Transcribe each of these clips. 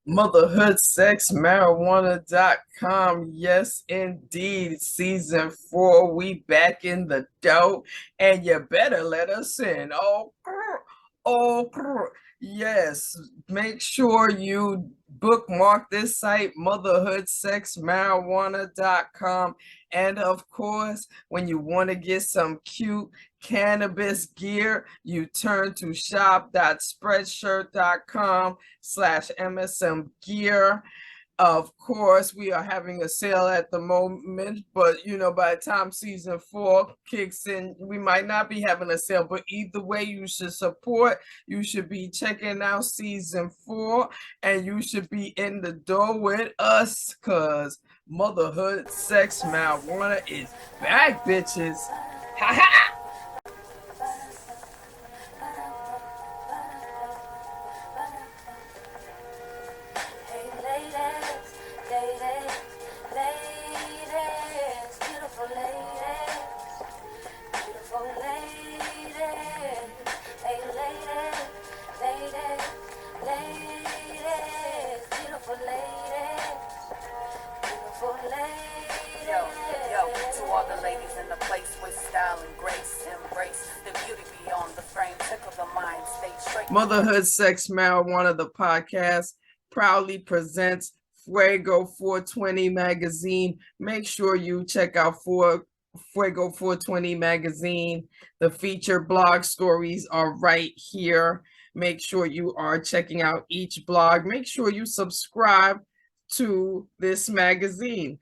Motherhoodsexmarijuana.com. Yes, indeed. Season 4. We back in the dough, and you better let us in. Yes. Make sure you bookmark this site, motherhoodsexmarijuana.com. And of course, when you want to get some cute cannabis gear, you turn to shop.spreadshirt.com/MSM gear. Of course, we are having a sale at the moment, but by the time season 4 kicks in, we might not be having a sale. But either way, you should support. You should be checking out season 4, and you should be in the door with us, cause motherhood, sex, marijuana is back, bitches. Ha ha! Hey ladies, ladies, ladies, beautiful ladies, beautiful ladies. Hey ladies, ladies, ladies, beautiful ladies, beautiful ladies. Yo, to all the ladies in the place with style and grace, embrace the beauty beyond the frame, tickle the mind, stay straight. Motherhood, Sex, Marijuana, the podcast proudly presents Fuego 420 magazine. Make sure you check out Fuego 420 magazine. The featured blog stories are right here. Make sure you are checking out each blog. Make sure you subscribe to this magazine.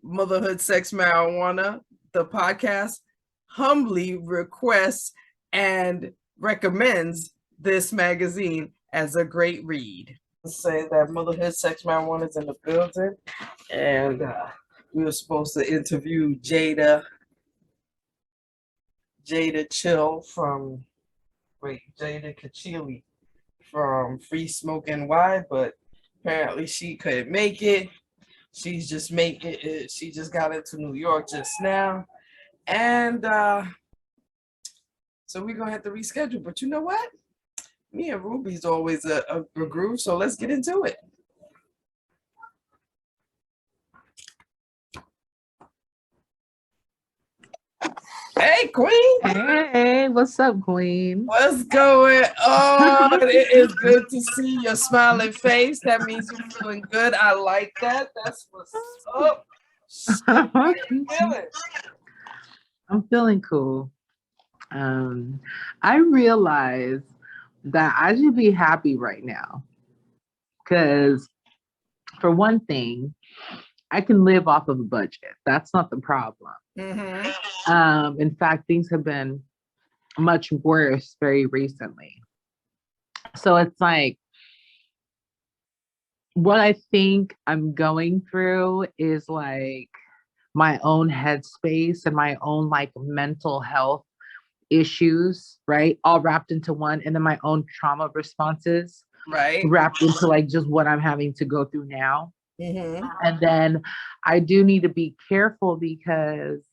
Motherhood, Sex, Marijuana, the podcast humbly requests and recommends this magazine as a great read. Say that Motherhood, Sex, Marijuana is in the building, and we were supposed to interview Jada Chill from Jada Kachili from Free Smoke NY, but apparently she couldn't make it. She's just making it. She just got into New York just now, and so we're gonna have to reschedule. But you know what? Me and Ruby's always a groove, so let's get into it. Hey, Queen. Hey, what's up, Queen? What's going on? It is good to see your smiling face. That means you're feeling good. I like that. That's what's up. How you feeling? I'm feeling cool. I realize that I should be happy right now because, for one thing, I can live off of a budget. That's not the problem. In fact, things have been much worse very recently. So it's like, what I think I'm going through is like my own headspace and my own like mental health issues, right? All wrapped into one. And then my own trauma responses, right? Wrapped into like just what I'm having to go through now. Mm-hmm. And then I do need to be careful because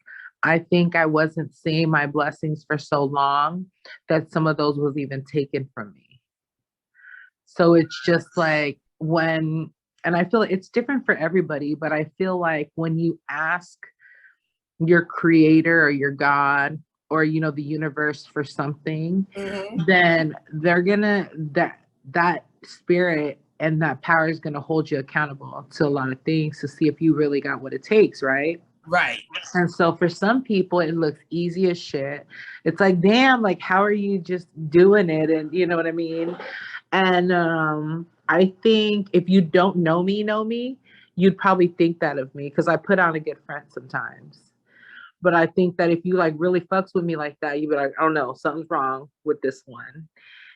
I think I wasn't seeing my blessings for so long that some of those was even taken from me. So it's just like when, and I feel it's different for everybody, but I feel like when you ask your creator or your God or, the universe for something, then they're gonna, that spirit and that power is gonna hold you accountable to a lot of things to see if you really got what it takes, right? Right. And so for some people, it looks easy as shit. It's like, damn, like, how are you just doing it? And you know what I mean? And I think if you don't know me, you'd probably think that of me because I put on a good front sometimes. But I think that if you like really fucks with me like that, you'd be like, oh no, something's wrong with this one.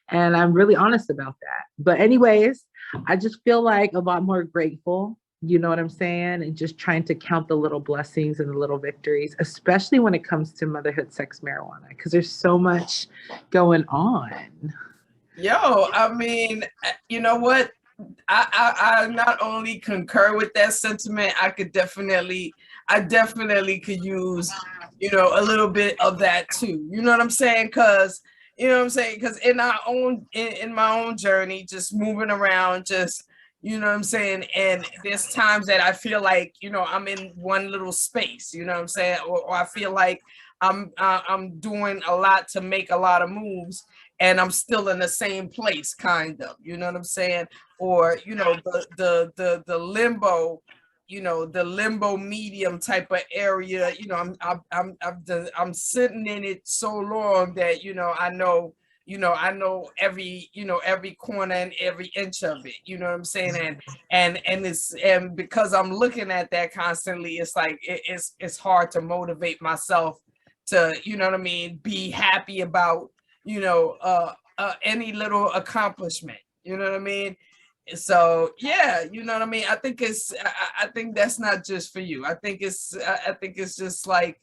And I'm really honest about that. But anyways, I just feel like a lot more grateful. You know what I'm saying? And just trying to count the little blessings and the little victories, especially when it comes to motherhood, sex, marijuana, because there's so much going on. Yo, I mean, you know what? I not only concur with that sentiment, I definitely could use, a little bit of that too. You know what I'm saying? Because in my own journey, just moving around, just You know what I'm saying? And there's times that I feel like, you know, I'm in one little space, you know what I'm saying? Or I feel like I'm doing a lot to make a lot of moves and I'm still in the same place, kind of, you know what I'm saying? Or, you know, the limbo, you know, the limbo medium type of area, you know, I'm sitting in it so long that, I know every, every corner and every inch of it, you know what I'm saying? And because I'm looking at that constantly, it's like it's hard to motivate myself to, you know what I mean, be happy about, any little accomplishment, you know what I mean? So yeah, you know what I mean? I think that's not just for you. I think it's just like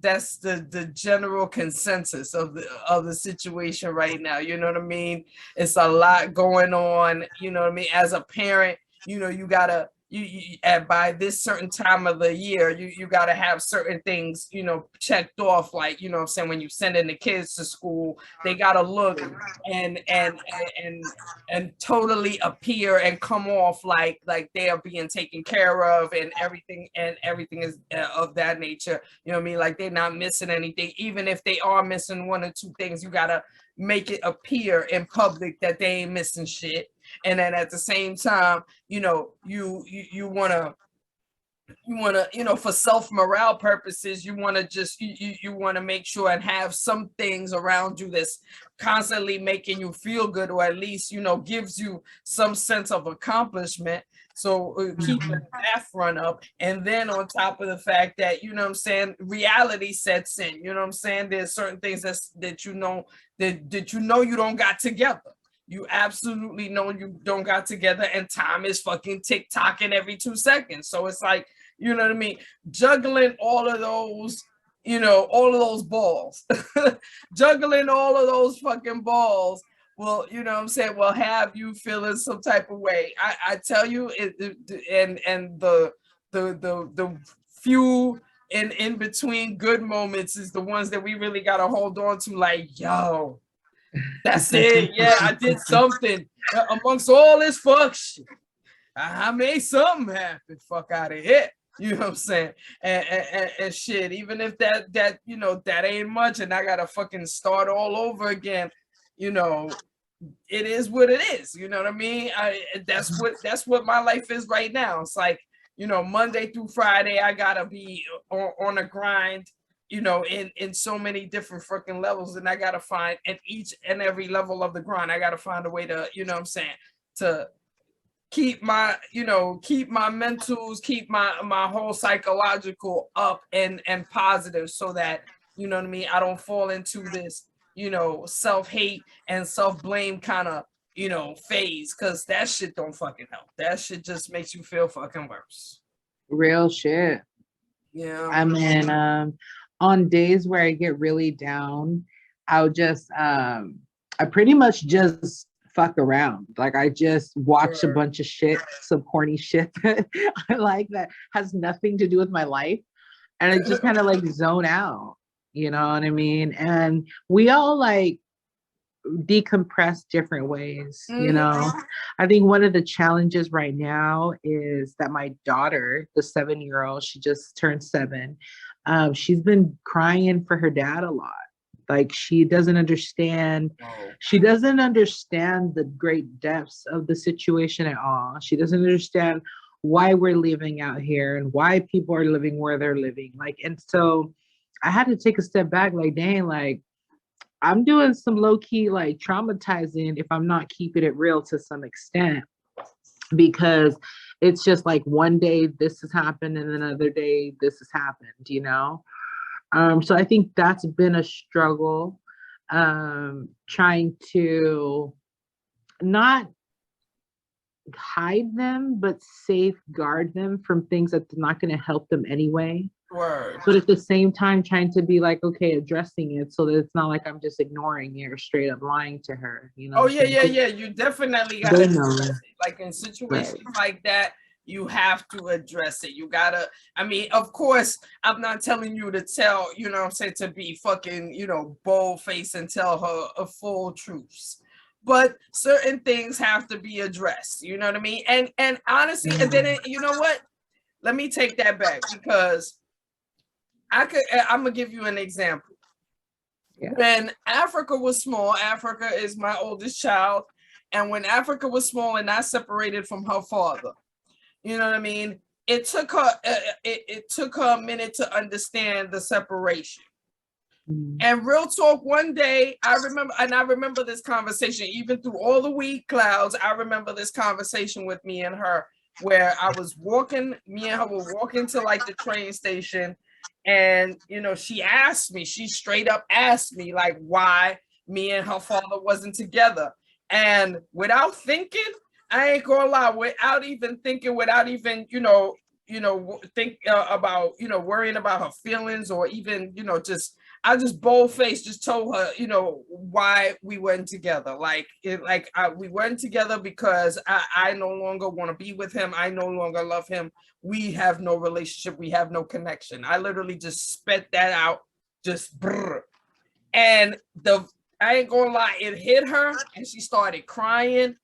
that's the general consensus of the situation right now. You know what I mean? It's a lot going on. You know what I mean? As a parent, you gotta and by this certain time of the year, you gotta have certain things, checked off. Like, what I'm saying, when you sending the kids to school, they gotta look and and and and totally appear and come off like they are being taken care of, and everything is of that nature. You know what I mean? Like they're not missing anything. Even if they are missing one or two things, you gotta make it appear in public that they ain't missing shit. And then at the same time, you want to, for self morale purposes, you want to just you want to make sure and have some things around you that's constantly making you feel good, or at least gives you some sense of accomplishment. So keeping that front up, and then on top of the fact that, what I'm saying, reality sets in. You know what I'm saying? There's certain things that you don't got together. You absolutely know you don't got together, and time is fucking tick-tocking every 2 seconds. So it's like, you know what I mean? Juggling all of those, all of those balls, juggling all of those fucking balls. Well, you know what I'm saying, will have you feeling some type of way. I tell you, and the few in between good moments is the ones that we really got to hold on to. Like, yo, that's it. Yeah, I did something amongst all this fuck shit. I made something happen. Fuck out of here. You know what I'm saying? And shit, even if that that ain't much, and I gotta fucking start all over again, it is what it is. You know what I mean? That's what my life is right now. It's like, Monday through Friday, I gotta be on a grind, in so many different freaking levels. And I gotta find at each and every level of the grind, I gotta find a way to, what I'm saying, to keep my mentals, keep my whole psychological up and positive, so that, what I mean, I don't fall into this, self-hate and self-blame kind of, phase, because that shit don't fucking help. That shit just makes you feel fucking worse. Real shit. Yeah. I mean, on days where I get really down, I'll just I pretty much just fuck around. Like, I just watch a bunch of shit, some corny shit that I like that has nothing to do with my life. And I just kind of like zone out, you know what I mean? And we all like decompress different ways, you know. I think one of the challenges right now is that my daughter, the 7-year-old, she just turned 7. She's been crying for her dad a lot. Like, she doesn't understand. She doesn't understand the great depths of the situation at all. She doesn't understand why we're living out here and why people are living where they're living. Like, and so I had to take a step back. Like, dang, like, I'm doing some low key, like, traumatizing if I'm not keeping it real to some extent, because it's just like one day this has happened and another day this has happened, you know? So I think that's been a struggle, trying to not hide them, but safeguard them from things that's not going to help them anyway. Word. But at the same time, trying to be like, okay, addressing it so that it's not like I'm just ignoring it or straight up lying to her, you know? Oh, yeah. You definitely got to address it. Like, in situations like that, you have to address it. You gotta, I mean, of course, I'm not telling you to tell, to be fucking, bold face and tell her a full truths. but certain things have to be addressed. You know what I mean? And honestly, and then you know what? Let me take that back because I'm gonna give you an example. Yeah. When Africa was small, Africa is my oldest child, and when Africa was small and I separated from her father, you know what I mean? It took her it took her a minute to understand the separation. And real talk, one day I remember this conversation, even through all the weed clouds. I remember this conversation with me and her, where I was walking, me and her were walking to like the train station. And, you know, she straight up asked me, like, why me and her father wasn't together. And without thinking, I ain't gonna lie, without even thinking, without even, think about, worrying about her feelings, or even, I just bold faced just told her, why we weren't together. We weren't together because I no longer want to be with him. I no longer love him. We have no relationship. We have no connection. I literally just spit that out, just brrr. And I ain't gonna lie, it hit her and she started crying.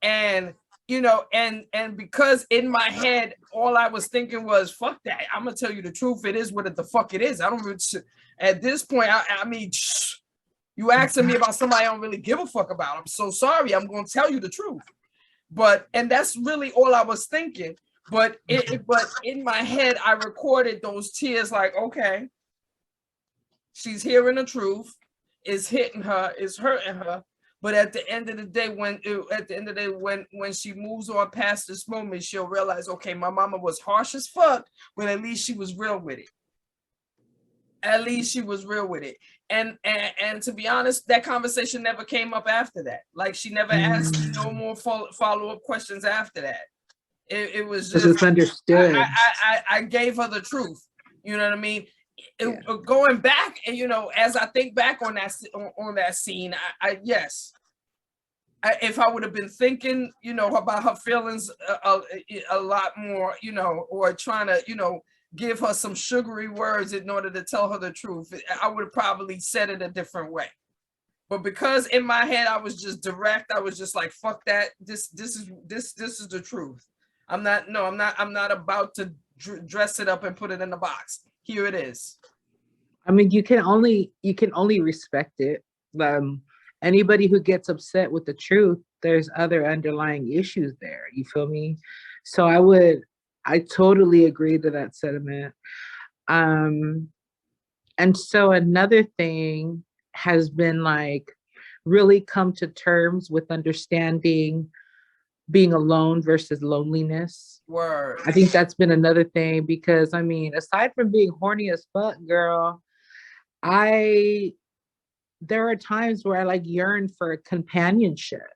And and because in my head, all I was thinking was, fuck that. I'm gonna tell you the truth. It is what the fuck it is. I don't really, at this point, I mean, you asking me about somebody I don't really give a fuck about. I'm so sorry. I'm gonna tell you the truth. And that's really all I was thinking. But in my head, I recorded those tears like, okay, she's hearing the truth. It's hitting her. It's hurting her. But at the end of the day, when she moves on past this moment, she'll realize, okay, my mama was harsh as fuck, but at least she was real with it. At least she was real with it. And to be honest, that conversation never came up after that. Like, she never asked me no more follow-up questions after that. It was just understood. I gave her the truth. You know what I mean? Going back, and as I think back on that scene, yes, if I would have been thinking, about her feelings a lot more, or trying to, give her some sugary words in order to tell her the truth, I would have probably said it a different way. But because in my head I was just direct, I was just like, fuck that. This is the truth. I'm not about to dress it up and put it in the box. Here it is. I mean, you can only respect it. Anybody who gets upset with the truth, there's other underlying issues there. You feel me? So I totally agree to that sentiment. And so another thing has been like really come to terms with understanding being alone versus loneliness. Word. I think that's been another thing, because I mean, aside from being horny as fuck, girl, there are times where I like yearn for companionship.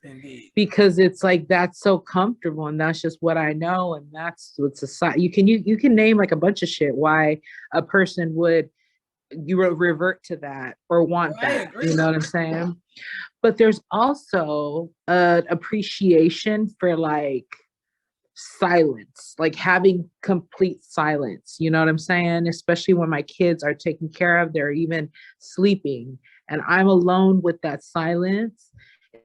Indeed. Because it's like, that's so comfortable and that's just what I know, and that's what society. You can name like a bunch of shit why a person would revert to that or want that. You know what I'm saying? But there's also an appreciation for like silence, like having complete silence. You know what I'm saying? Especially when my kids are taken care of, they're even sleeping, and I'm alone with that silence.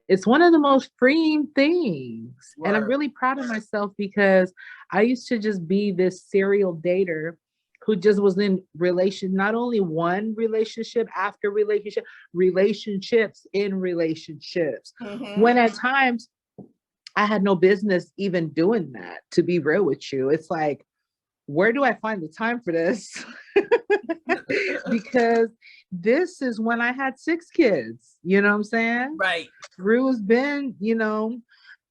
It's one of the most freeing things. Word. And I'm really proud of myself, because I used to just be this serial dater who just was in not only one relationship after relationship, relationships in relationships. Mm-hmm. When at times I had no business even doing that, to be real with you. It's like, where do I find the time for this? Because this is when I had 6 kids, you know what I'm saying? Right. Rue's been,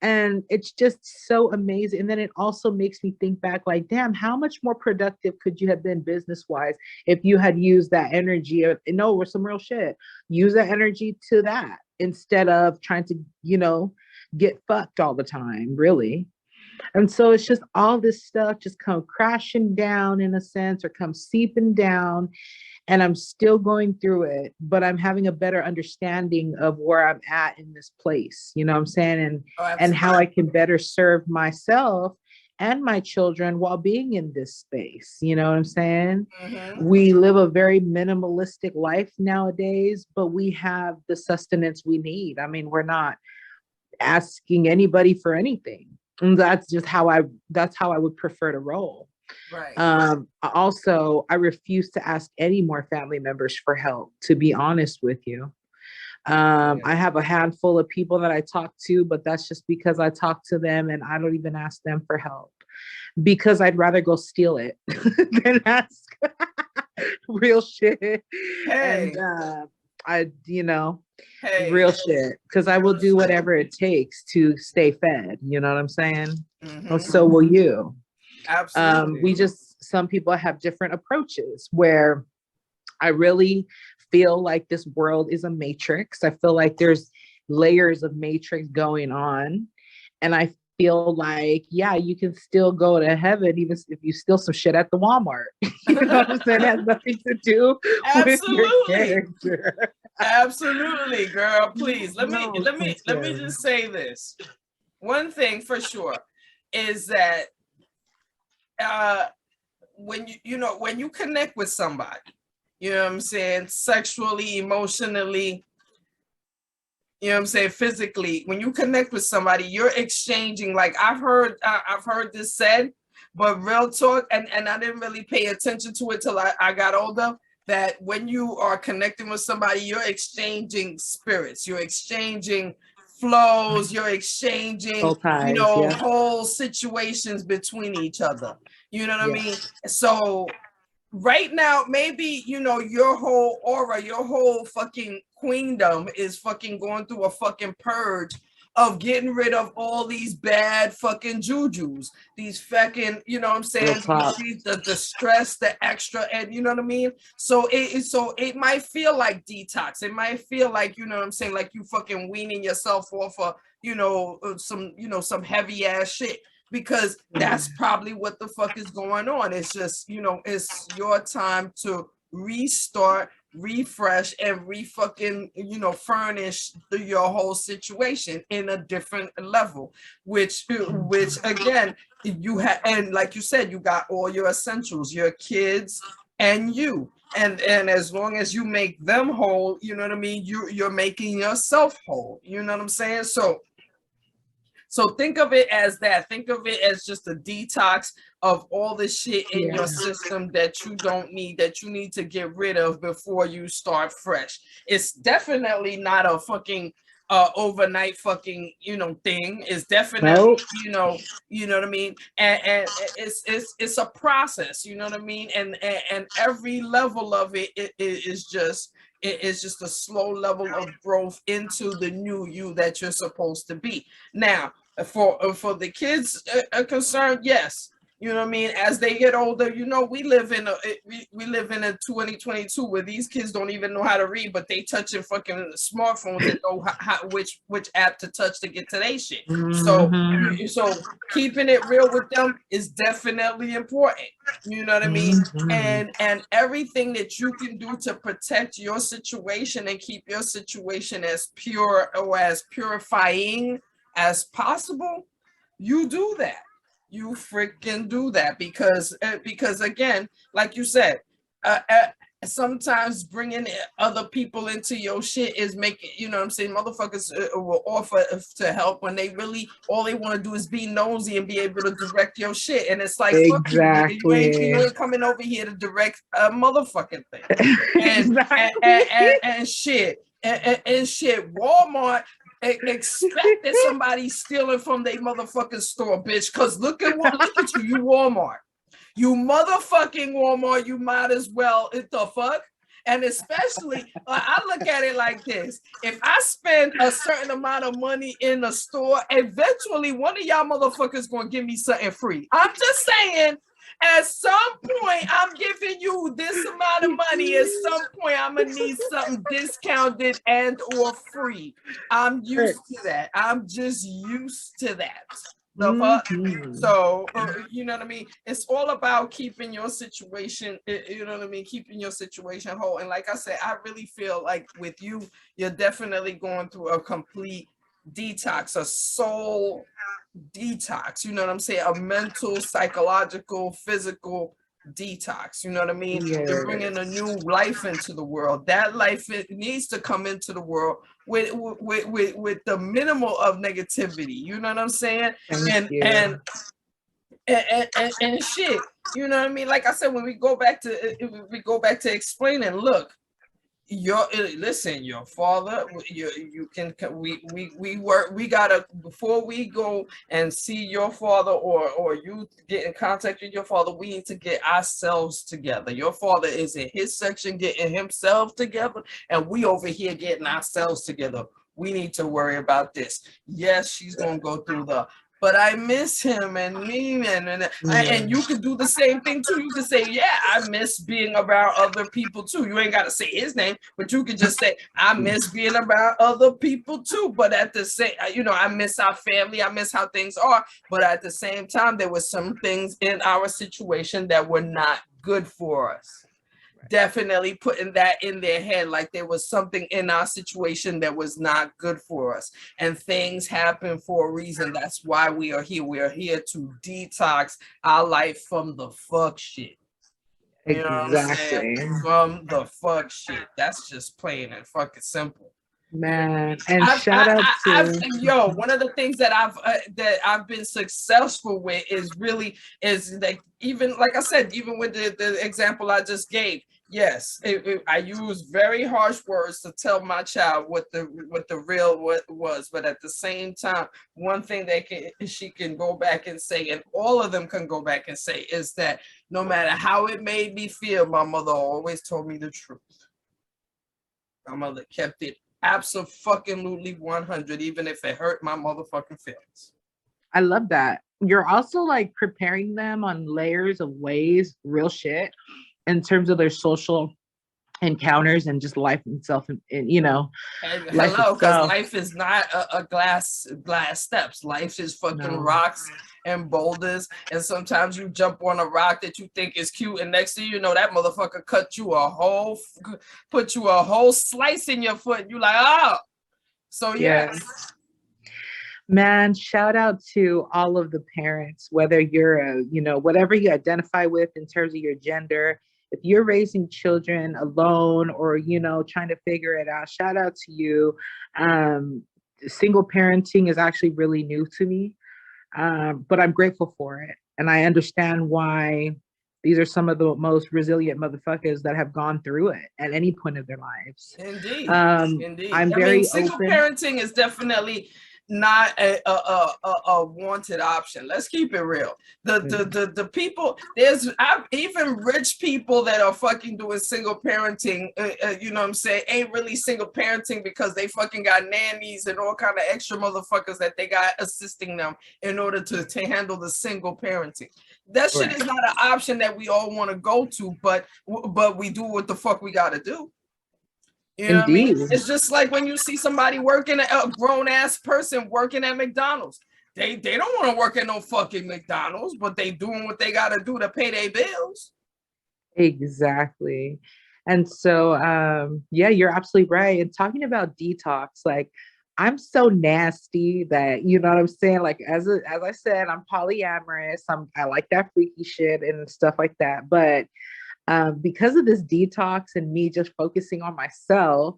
and it's just so amazing. And then it also makes me think back, like, damn, how much more productive could you have been business-wise if you had used that energy? No, we're some real shit. Use that energy to that instead of trying to, get fucked all the time, really. And so it's just all this stuff just come crashing down in a sense, or come seeping down. And I'm still going through it, but I'm having a better understanding of where I'm at in this place. You know what I'm saying? And how I can better serve myself and my children while being in this space. You know what I'm saying? Mhm. We live a very minimalistic life nowadays, but we have the sustenance we need. I mean, we're not asking anybody for anything. And that's how I would prefer to roll. Right. Also, I refuse to ask any more family members for help, to be honest with you. I have a handful of people that I talk to, but that's just because I talk to them and I don't even ask them for help because I'd rather go steal it than ask. Real shit. Hey. And I, Hey. real shit, because I will do whatever it takes to stay fed. You know what I'm saying? Mhm. So will you. Absolutely. Some people have different approaches where I really feel like this world is a matrix. I feel like there's layers of matrix going on. And I feel like, yeah, you can still go to heaven even if you steal some shit at the Walmart. You know what I'm saying? It has nothing to do with your character. Absolutely, girl. Please let me No, just say this. One thing for sure is that when when you connect with somebody, you know what I'm saying, sexually, emotionally, you know what I'm saying, physically, when you connect with somebody, you're exchanging, like I've heard this said, but real talk, and I didn't really pay attention to it till I got older, that when you are connecting with somebody, you're exchanging spirits, you're exchanging flows, you're exchanging, whole situations between each other. You know what I mean? So right now, maybe, your whole aura, your whole fucking queendom is fucking going through a fucking purge of getting rid of all these bad fucking jujus, these fucking, you know what I'm saying, the stress, the extra, and you know what I mean? So it might feel like detox. It might feel like, you know what I'm saying, like you fucking weaning yourself off of, some heavy ass shit, because that's probably what the fuck is going on. It's just, it's your time to restart, refresh, and re-fucking, furnish your whole situation in a different level, which again, you have, and like you said, you got all your essentials, your kids and you. And as long as you make them whole, you know what I mean, you're making yourself whole. You know what I'm saying? So think of it as that. Think of it as just a detox of all the shit in your system that you don't need, that you need to get rid of before you start fresh. It's definitely not a fucking overnight fucking thing. It's definitely you know what I mean, and it's a process. You know what I mean, and every level of it is just. It is just a slow level of growth into the new you that you're supposed to be. Now, for the kids are concerned, yes, you know what I mean. As they get older, we live in a 2022 where these kids don't even know how to read, but they touching fucking smartphones and know which app to touch to get to their shit. So keeping it real with them is definitely important. You know what I mean? And everything that you can do to protect your situation and keep your situation as pure or as purifying as possible, you do that. You freaking do that, because again, like you said, sometimes bringing other people into your shit is making, you know what I'm saying, motherfuckers will offer to help when they really, all they want to do is be nosy and be able to direct your shit. And it's like, fuck you, nigga. You ain't coming over here to direct a motherfucking thing. And shit. And shit, Walmart expect that somebody's stealing from their motherfucking store, bitch. Cause look at you Walmart. You motherfucking Walmart, you might as well, the fuck? And especially, I look at it like this. If I spend a certain amount of money in a store, eventually one of y'all motherfuckers gonna give me something free. I'm just saying, at some point, I'm giving you this amount of money. At some point, I'm gonna need something discounted and or free. I'm used to that. I'm just used to that. The fuck? So, you know what I mean? It's all about keeping your situation, you know what I mean? Keeping your situation whole. And like I said, I really feel like with you, you're definitely going through a complete detox, a soul detox, you know what I'm saying? A mental, psychological, physical detox, you know what I mean? You're bringing a new life into the world. That life, it needs to come into the world with the minimal of negativity, you know what I'm saying? Thank you. And shit, you know what I mean? Like I said, when we go back to explaining, look, your father, you can, we gotta, before we go and see your father, or you get in contact with your father, we need to get ourselves together. Your father is in his section getting himself together, and we over here getting ourselves together. We need to worry about this. Yes, she's gonna go through but I miss him, and me, and you could do the same thing too. You could say, yeah, I miss being around other people too. You ain't got to say his name, but you could just say, I miss being around other people too. But at the same, I miss our family. I miss how things are. But at the same time, there were some things in our situation that were not good for us. Definitely putting that in their head, like there was something in our situation that was not good for us, and things happen for a reason. That's why we are here. We are here to detox our life from the fuck shit. You know what I'm saying? From the fuck shit. That's just plain and fucking simple. Man, and shout out to one of the things that I've been successful with is like, even like I said, even with the example I just gave. Yes, I use very harsh words to tell my child what the real was, but at the same time, one thing she can go back and say, and all of them can go back and say, is that no matter how it made me feel, my mother always told me the truth. My mother kept it absolutely 100, even if it hurt my motherfucking feelings. I love that. You're also like preparing them on layers of ways, real shit, in terms of their social encounters and just life itself, and life hello, because itself. life is not a glass steps. Life is fucking rocks and boulders, and sometimes you jump on a rock that you think is cute, and next thing you know, that motherfucker put you a whole slice in your foot, and you like, oh. So yes. Man, shout out to all of the parents, whether you're whatever you identify with in terms of your gender. If you're raising children alone, or trying to figure it out, shout out to you. Single parenting is actually really new to me, but I'm grateful for it, and I understand why these are some of the most resilient motherfuckers that have gone through it at any point of their lives. Indeed. I'm very single open. Parenting is definitely not a wanted option. Let's keep it real. The people, even rich people that are fucking doing single parenting, you know what I'm saying, ain't really single parenting because they fucking got nannies and all kind of extra motherfuckers that they got assisting them in order to handle the single parenting. That shit is not an option that we all want to go to, but we do what the fuck we got to do. You know what I mean? It's just like when you see somebody working, a grown ass person working at McDonald's. They don't want to work at no fucking McDonald's, but they doing what they got to do to pay their bills. Exactly. And so, you're absolutely right. And talking about detox, like, I'm so nasty that, you know what I'm saying? Like, as I said, I'm polyamorous. I like that freaky shit and stuff like that. But because of this detox and me just focusing on myself,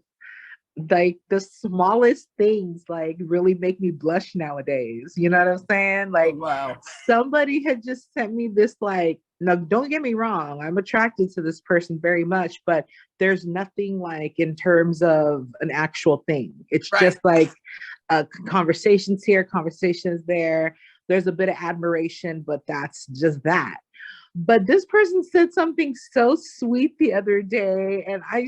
like the smallest things like really make me blush nowadays. You know what I'm saying? Like, wow. Somebody had just sent me this, like, no, don't get me wrong, I'm attracted to this person very much, but there's nothing like in terms of an actual thing. It's just like conversations here, conversations there. There's a bit of admiration, but that's just that. But this person said something so sweet the other day, and I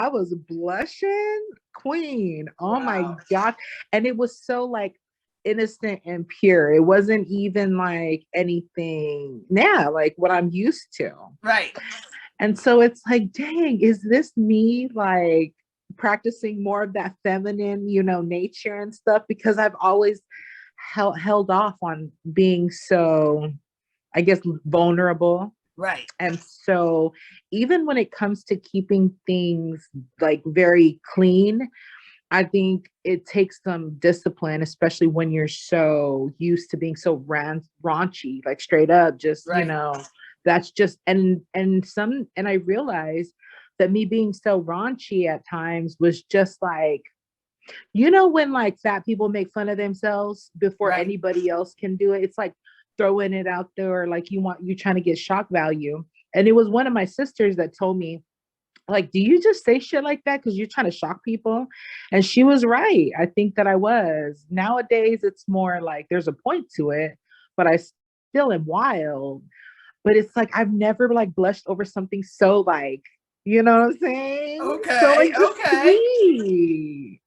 was blushing, queen. Oh my God. And it was so like innocent and pure. It wasn't even like anything like what I'm used to. Right. And so it's like, dang, is this me like practicing more of that feminine, nature and stuff? Because I've always held off on being so, I guess, vulnerable. Right. And so even when it comes to keeping things like very clean, I think it takes some discipline, especially when you're so used to being so raunchy, like straight up, just, you Right. know, that's just, and I realized that me being so raunchy at times was just like, you know, when like fat people make fun of themselves before Right. anybody else can do it, it's like throwing it out there, like you trying to get shock value. And it was one of my sisters that told me, like, do you just say shit like that because you're trying to shock people? And she was right. I think that I was. Nowadays, it's more like there's a point to it, but I still am wild. But it's like I've never like blushed over something so like, you know what I'm saying? So Okay. like just Okay. sweet.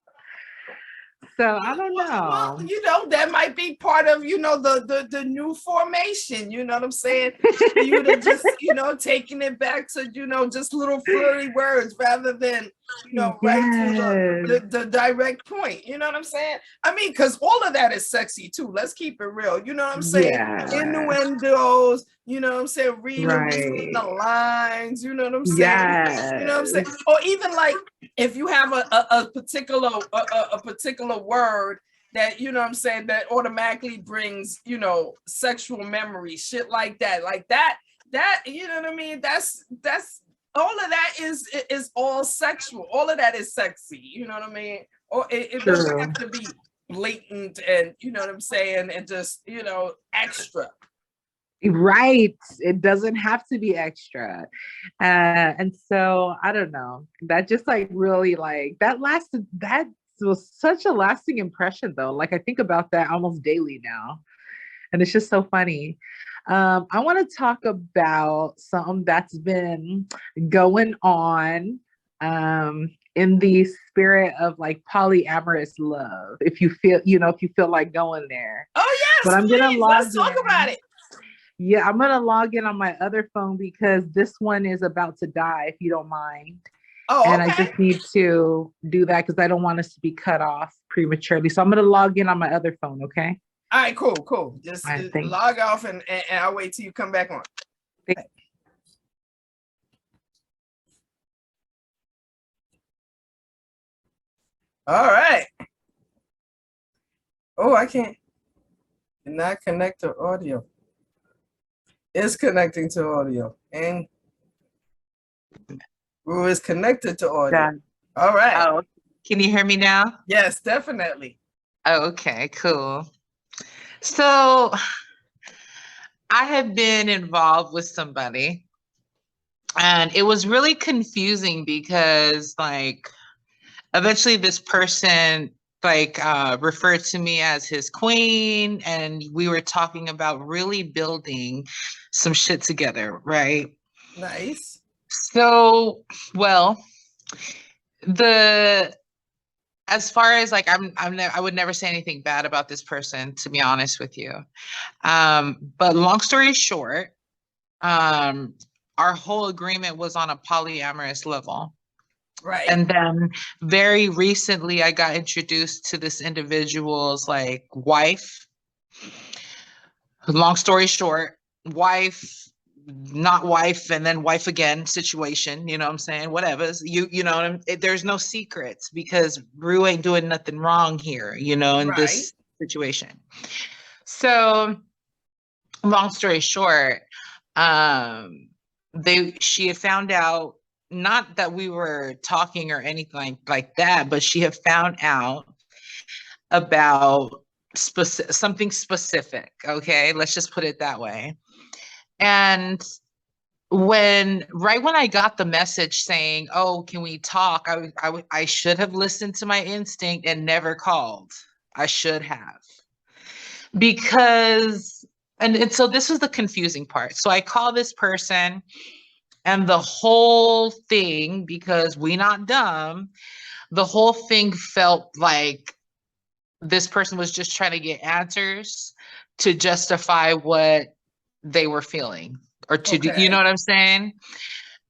So I don't Well, know. you know, that might be part of, you know, the new formation, you know what I'm saying? For you to just, you know, taking it back to, you know, just little flirty words rather than, you know, right to Yes. the direct point. You know what I'm saying? I mean, because all of that is sexy too. Let's keep it real. You know what I'm saying? Yeah. Innuendos, you know what I'm saying? Reading between the Right. lines, you know what I'm saying? You know what I'm saying? Yes. Or even like if you have a particular word that, you know what I'm saying, that automatically brings, you know, sexual memory, shit like that, you know what I mean? That's all of that is all sexual. All of that is sexy, you know what I mean? Or it doesn't True. have to be blatant and, you know what I'm saying, and just, you know, extra. Right. It doesn't have to be extra. And so I don't know. That just like really like that was such a lasting impression though. Like I think about that almost daily now. And it's just so funny. I want to talk about something that's been going on in the spirit of like polyamorous love. If you feel, you know, if you feel like going there. Oh But yes, I'm gonna please, log let's talk about in. it. Yeah, I'm gonna log in on my other phone because this one is about to die, if you don't mind. Oh, And I okay. just need to do that because I don't want us to be cut off prematurely. So I'm gonna log in on my other phone, okay? All right, cool. Just All right, thanks. log off and I'll wait till you come back on. All right. Oh, I can't. Not connect to audio. It's connecting to audio. And who is connected to audio. Done. All right. Oh, can you hear me now? Yes, definitely. Oh, okay, cool. So I have been involved with somebody, and it was really confusing because, like, eventually this person referred to me as his queen, and we were talking about really building some shit together, right? Nice. So, well, the as far as like I would never say anything bad about this person, to be honest with you. But long story short, our whole agreement was on a polyamorous level. Right. And then very recently I got introduced to this individual's like wife. Long story short, wife, not wife, and then wife again situation, you know what I'm saying? Whatever. You know, there's no secrets because Rue ain't doing nothing wrong here, you know, in Right. this situation. So long story short, she had found out, not that we were talking or anything like that, but she had found out about something specific. Okay, let's just put it that way. And right when I got the message saying, "Oh, can we talk?" I should have listened to my instinct and never called. I should have, because and so this was the confusing part. So I call this person, and the whole thing, because we not dumb, the whole thing felt like this person was just trying to get answers to justify what they were feeling, or to do, you know what I'm saying?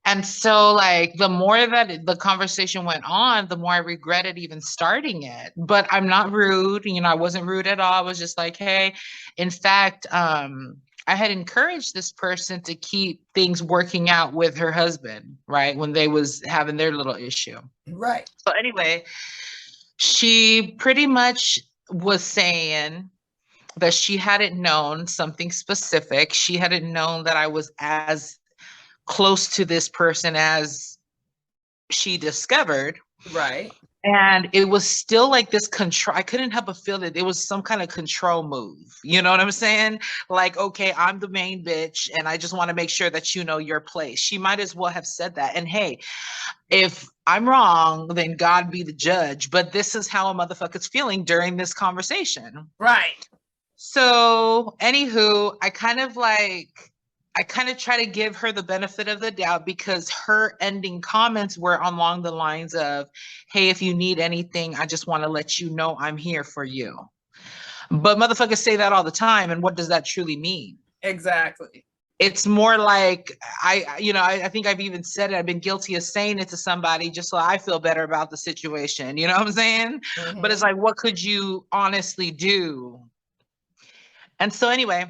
And so like the more that the conversation went on, the more I regretted even starting it. But I'm not rude, you know, I wasn't rude at all. I was just like, hey, in fact, I had encouraged this person to keep things working out with her husband, right? When they was having their little issue. Right. So anyway, She pretty much was saying that she hadn't known something specific. She hadn't known that I was as close to this person as she discovered. Right. And it was still like this control. I couldn't help but feel that it was some kind of control move. You know what I'm saying? Like, okay, I'm the main bitch, and I just want to make sure that you know your place. She might as well have said that. And hey, if I'm wrong, then God be the judge. But this is how a motherfucker's feeling during this conversation. Right. So, anywho, I kind of try to give her the benefit of the doubt because her ending comments were along the lines of, hey, if you need anything, I just want to let you know I'm here for you. But motherfuckers say that all the time. And what does that truly mean? Exactly. It's more like I think I've even said it. I've been guilty of saying it to somebody just so I feel better about the situation. You know what I'm saying? Mm-hmm. But it's like, what could you honestly do? And so anyway,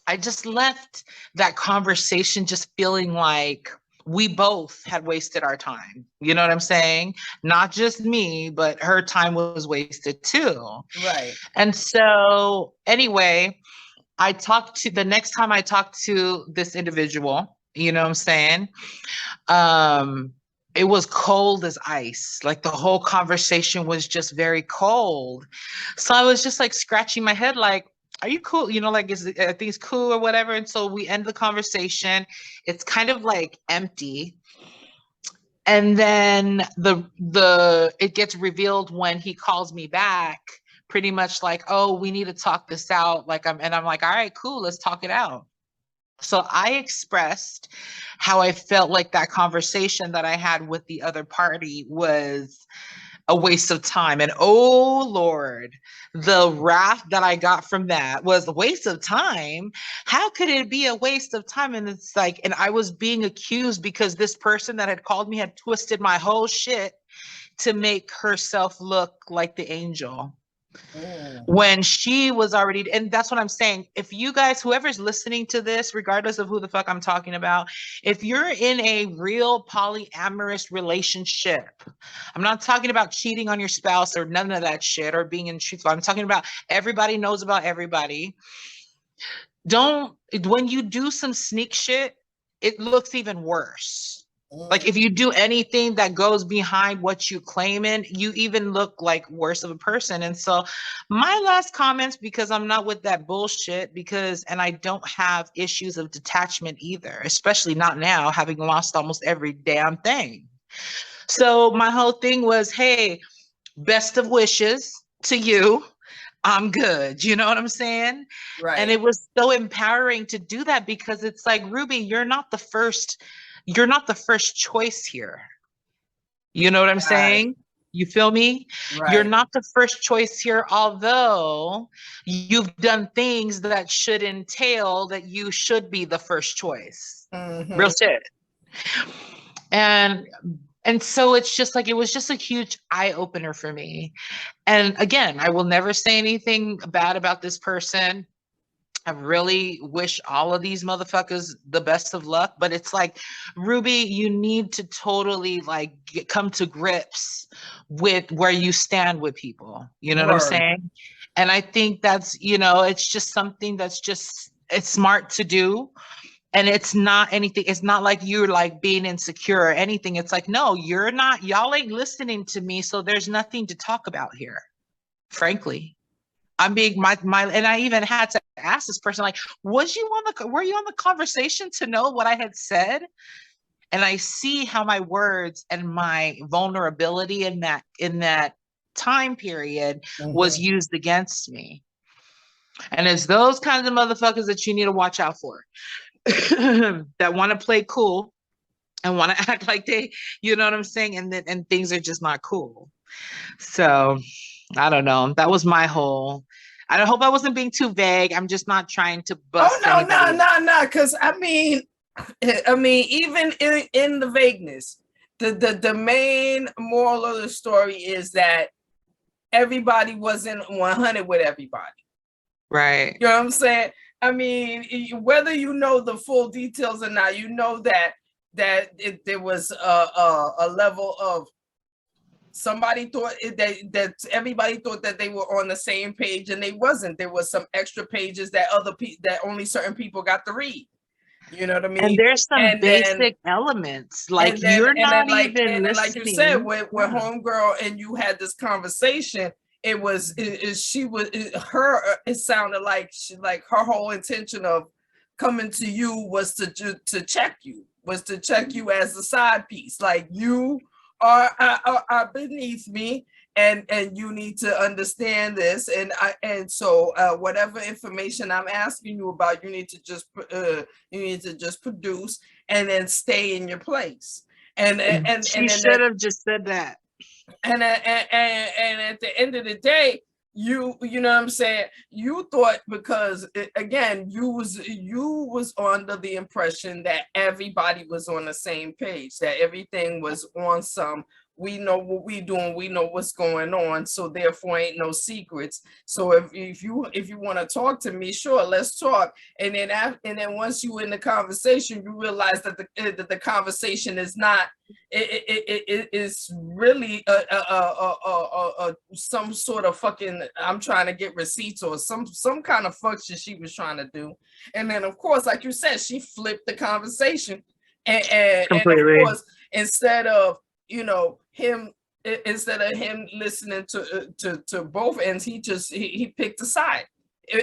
I just left that conversation just feeling like we both had wasted our time. You know what I'm saying? Not just me, but her time was wasted too. Right. And so anyway, the next time I talked to this individual, you know what I'm saying? It was cold as ice. Like the whole conversation was just very cold. So I was just like scratching my head like, are you cool? You know, like, I think it's cool or whatever. And so we end the conversation. It's kind of like empty. And then it gets revealed when he calls me back, pretty much like, oh, we need to talk this out. I'm like, all right, cool, let's talk it out. So I expressed how I felt like that conversation that I had with the other party was a waste of time. And oh Lord, the wrath that I got from that was a waste of time. How could it be a waste of time? And it's like, and I was being accused because this person that had called me had twisted my whole shit to make herself look like the angel. When she was already, and that's what I'm saying. If you guys, whoever's listening to this, regardless of who the fuck I'm talking about, if you're in a real polyamorous relationship, I'm not talking about cheating on your spouse or none of that shit or being untruthful. I'm talking about everybody knows about everybody. When you do some sneak shit, it looks even worse. Like if you do anything that goes behind what you claiming, you even look like worse of a person. And so my last comments, because I'm not with that bullshit, and I don't have issues of detachment either, especially not now, having lost almost every damn thing. So my whole thing was, hey, best of wishes to you. I'm good. You know what I'm saying? Right. And it was so empowering to do that because it's like, Ruby, you're not the first choice here. You know what I'm saying? You feel me? Right. You're not the first choice here, although you've done things that should entail that you should be the first choice. Mm-hmm. Real shit. And so it's just like, it was just a huge eye opener for me. And again, I will never say anything bad about this person. I really wish all of these motherfuckers the best of luck, but it's like, Ruby, you need to totally come to grips with where you stand with people. You know what I'm saying? And I think that's, it's just something that's it's smart to do. And it's not anything. It's not like you're like being insecure or anything. It's like, no, you're not. Y'all ain't listening to me. So there's nothing to talk about here, frankly. I'm being and I even had to ask this person, like, were you on the conversation to know what I had said? And I see how my words and my vulnerability in that time period was used against me. And it's those kinds of motherfuckers that you need to watch out for. That want to play cool and want to act like they, you know what I'm saying? And things are just not cool. So I don't know. That was my whole, I hope I wasn't being too vague. I'm just not trying to bust. Oh, no. Because I mean, even in the vagueness, the main moral of the story is that everybody wasn't 100 with everybody. Right. You know what I'm saying? I mean, whether you know the full details or not, you know that there was a level of somebody thought that everybody thought that they were on the same page, and they wasn't. There was some extra pages that that only certain people got to read. You know what I mean? And there's some And then basic elements, like you're not even like you said, listening. with Yeah. homegirl and you had this conversation, it was she was her. It sounded like her whole intention of coming to you was to check you, as the side piece. Like, you are beneath me, and you need to understand this, and so whatever information I'm asking you about, you need to just produce, and then stay in your place. And She should have just said that. and at the end of the day, you know what I'm saying, you thought, because again, you was under the impression that everybody was on the same page, that everything was on some, we know what we doing, we know what's going on, so therefore ain't no secrets. So if you want to talk to me, sure, let's talk. And then once you in the conversation, you realize that the conversation is not, it is really some sort of fucking, I'm trying to get receipts, or some kind of function she was trying to do. And then, of course, like you said, she flipped the conversation, and of course, instead of him listening to both ends, he picked a side.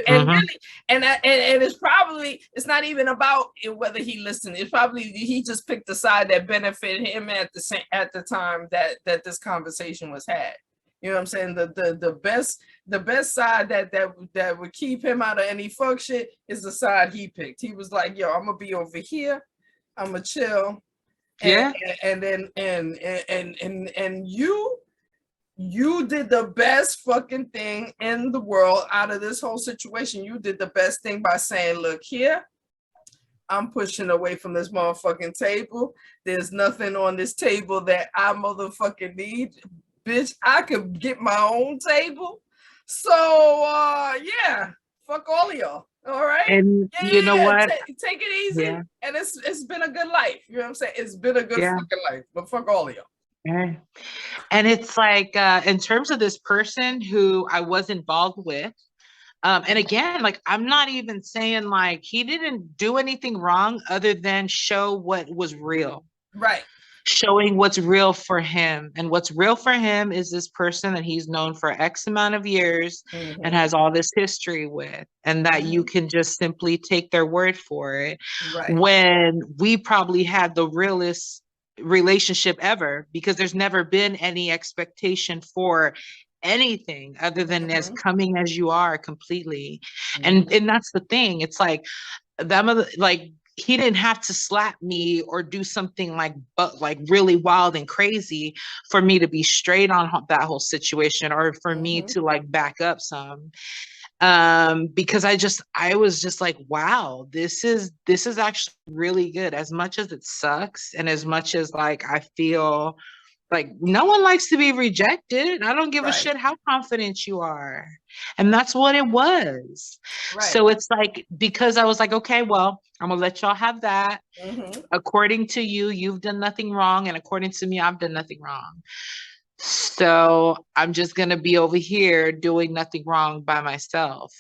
And really, and it's not even about whether he listened. It's probably he just picked the side that benefited him at the time that this conversation was had. You know what I'm saying? The best side that would keep him out of any fuck shit is the side he picked. He was like, yo, I'm gonna be over here, I'm gonna chill. Yeah. And you did the best fucking thing in the world out of this whole situation. You did the best thing by saying, look here, I'm pushing away from this motherfucking table. There's nothing on this table that I motherfucking need. Bitch, I could get my own table. So yeah, fuck all of y'all. All right. And you know what? Take it easy. Yeah. And it's been a good life. You know what I'm saying? It's been a good Yeah. fucking life. But fuck all of y'all. Yeah. And it's like, in terms of this person who I was involved with, and again, like, I'm not even saying like he didn't do anything wrong other than show what was real. Right. Showing what's real for him. And what's real for him is this person that he's known for X amount of years and has all this history with, and that you can just simply take their word for it. Right. When we probably had the realest relationship ever, because there's never been any expectation for anything other than as coming as you are completely. And that's the thing. It's like them, like, he didn't have to slap me or do something like really wild and crazy for me to be straight on that whole situation, or for me to like back up some. Because I was just like, wow, this is actually really good. As much as it sucks, and as much as like I feel like no one likes to be rejected, I don't give a shit how confident you are. And that's what it was. Right. So it's like, because I was like, okay, well, I'm gonna let y'all have that. According to you, you've done nothing wrong, and according to me, I've done nothing wrong. So I'm just gonna be over here doing nothing wrong by myself.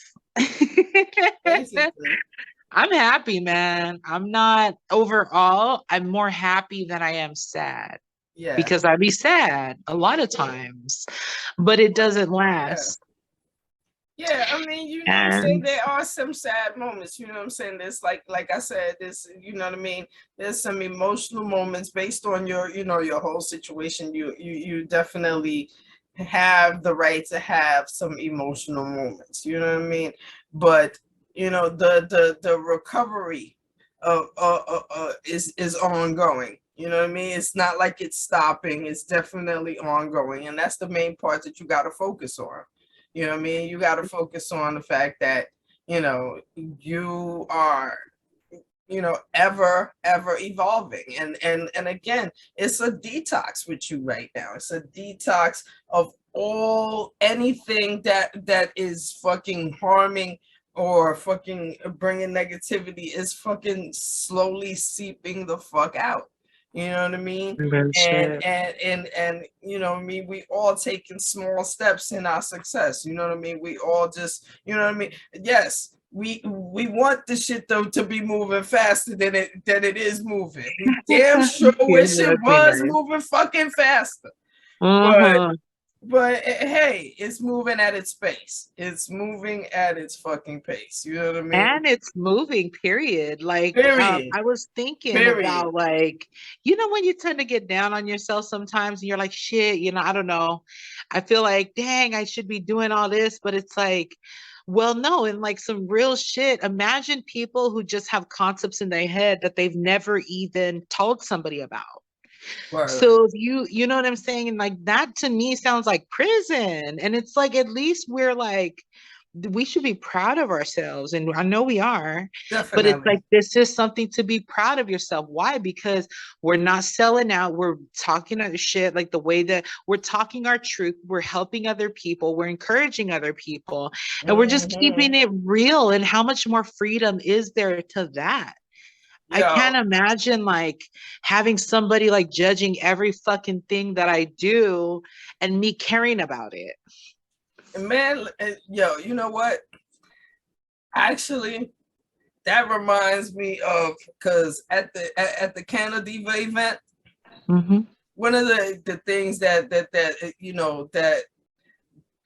I'm happy, man. I'm not, overall, I'm more happy than I am sad. Yeah. Because I'd be sad a lot of times, but it doesn't last. Yeah, I mean, you know what I'm saying? There are some sad moments, you know what I'm saying? There's like I said, this, you know what I mean? There's some emotional moments based on your, you know, your whole situation. You definitely have the right to have some emotional moments, you know what I mean? But, you know, the recovery is ongoing. You know what I mean? It's not like it's stopping. It's definitely ongoing. And that's the main part that you got to focus on. You know what I mean? You got to focus on the fact that, you know, you are, you know, ever evolving. And again, it's a detox with you right now. It's a detox of anything that is fucking harming or fucking bringing negativity, is fucking slowly seeping the fuck out. You know what I mean? Real And shit. you know what I mean? We all taking small steps in our success. You know what I mean? We all just, you know what I mean? Yes, we want the shit though to be moving faster than it is moving. We damn sure Yeah, wish it that'd be was nice. moving fucking faster. But Mhm. hey, it's moving at its pace. It's moving at its fucking pace. You know what I mean? And it's moving, period. Like, Period. I was thinking Period. about, like, when you tend to get down on yourself sometimes and you're like, shit, I don't know. I feel like, dang, I should be doing all this, but it's like, well, no, and like some real shit. Imagine people who just have concepts in their head that they've never even told somebody about. Word. So if you know what I'm saying? And like that to me sounds like prison. And it's like at least we're like we should be proud of ourselves. And I know we are, but it's Definitely. like this is something to be proud of yourself. Why? Because we're not selling out, we're talking our shit like the way that we're talking our truth, we're helping other people, we're encouraging other people, and we're just Hmm. keeping it real. And how much more freedom is there to that? I Yo, can't imagine like having somebody like judging every fucking thing that I do and me caring about it. man, yo, you know what? Actually, that reminds me of because at the Canada Diva event, Mm-hmm. one of the things that you know that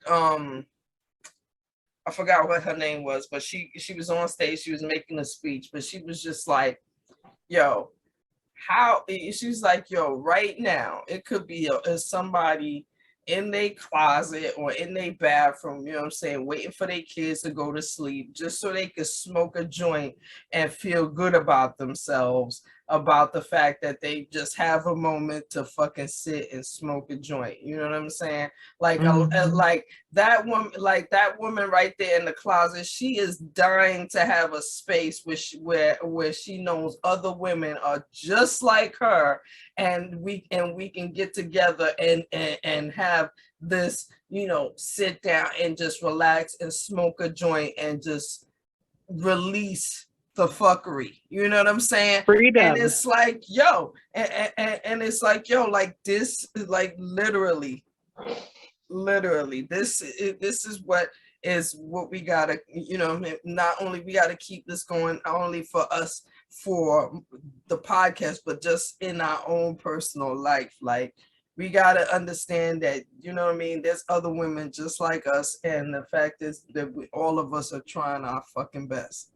um I forgot what her name was, but she was on stage, she was making a speech, but she was just like, yo, how she was like, yo, right now it could be somebody in their closet or in their bathroom, you know what I'm saying, waiting for their kids to go to sleep just so they could smoke a joint and feel good about themselves, about the fact that they just have a moment to fucking sit and smoke a joint. You know what I'm saying? Mm-hmm. Like that woman right there in the closet, she is dying to have a space where she knows other women are just like her, and we can get together and have this, sit down and just relax and smoke a joint and just release the fuckery. You know what I'm saying? And Freedom. it's like, yo, and it's like, yo, like this, like literally, this is what we gotta, not only we gotta keep this going, not only for us for the podcast, but just in our own personal life. Like we gotta understand that, you know what I mean, there's other women just like us, and the fact is that all of us are trying our fucking best.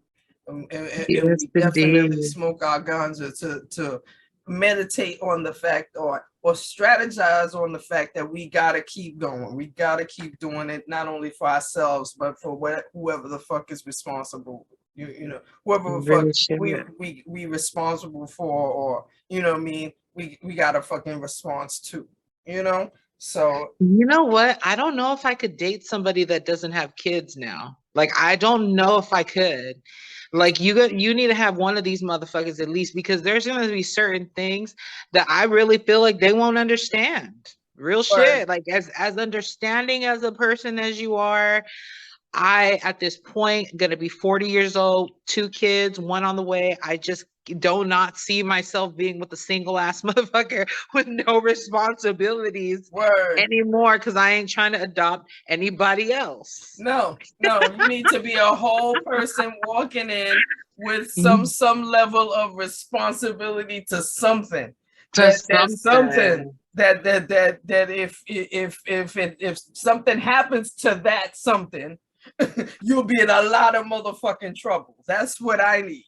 And Yes, we definitely indeed. smoke our guns to meditate on the fact, or strategize on the fact that we gotta keep going. We gotta keep doing it, not only for ourselves, but for whoever the fuck is responsible. Whoever the fuck Real shit. we responsible for, or you know what I mean. We got a fucking response to. You know. So You know what? I don't know if I could date somebody that doesn't have kids now. Like I don't know if I could. Like you need to have one of these motherfuckers at least, because there's going to be certain things that I really feel like they won't understand. Real or shit. Like as understanding as a person as you are, I, at this point, gonna be 40 years old, two kids, one on the way. I just do not see myself being with a single ass motherfucker with no responsibilities word. anymore because I ain't trying to adopt anybody else. No, no, you need to be a whole person walking in with Mhm. some level of responsibility to something. To That there's something something. that if something happens to that something, you'll be in a lot of motherfucking trouble. That's what I need.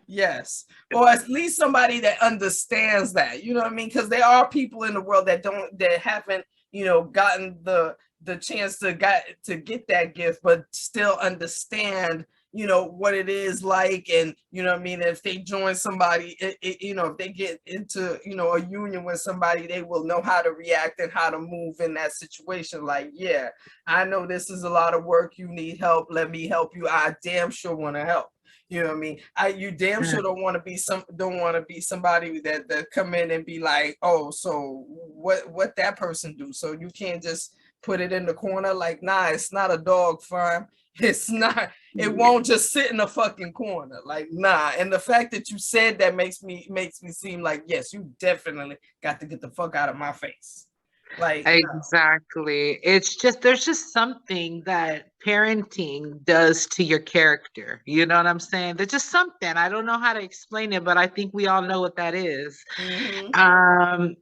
Yes. Or at least somebody that understands that. You know what I mean? Because there are people in the world that haven't, gotten the chance to get that gift, but still understand, what it is like. And you know what I mean, if they join somebody, if they get into, a union with somebody, they will know how to react and how to move in that situation. Like, yeah, I know this is a lot of work, you need help, let me help you, I damn sure want to help. You know what I mean? You damn Yeah. sure don't want to be somebody that come in and be like, oh, so what that person do? So you can't just put it in the corner. Like, nah, it's not a dog farm. It's not, it won't just sit in a fucking corner. Like, nah. And the fact that you said that makes me seem like, yes, you definitely got to get the fuck out of my face. Like, no. Exactly. It's just, there's just something that parenting does to your character. You know what I'm saying? There's just something. I don't know how to explain it, but I think we all know what that is. Mhm.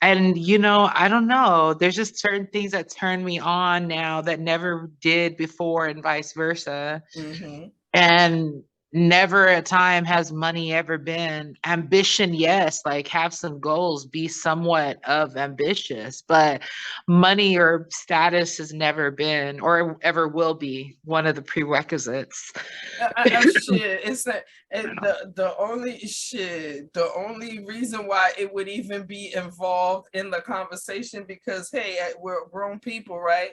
And you know, I don't know. There's just certain things that turn me on now that never did before, and vice versa. Mhm. And never a time has money ever been ambition. Yes, like have some goals, be somewhat of ambitious, but money or status has never been or ever will be one of the prerequisites. Shit, it's that the only shit, the only reason why it would even be involved in the conversation, because hey, we're grown people, right?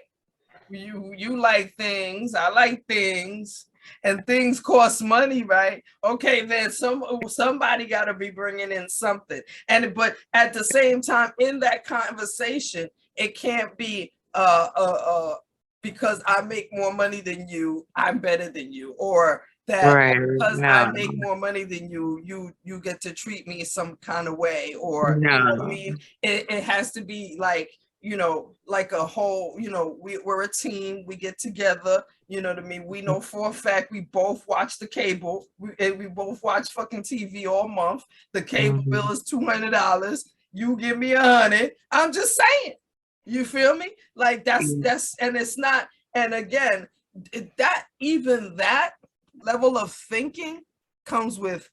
You like things, I like things, and things cost money, right? Okay, then somebody got to be bringing in something, and but at the same time, in that conversation, it can't be because I make more money than you, I'm better than you, or that Right. because I No, make more money than you, you get to treat me some kind of way, or you know what I no. mean? It has to be like, you know, like a whole, you know, we're a team, we get together, you know what I mean? We know for a fact we both watch the cable, we both watch fucking TV all month. The cable Mhm. bill is $200. You give me 100. I'm just saying. You feel me? Like that's and it's not, and again, that level of thinking comes with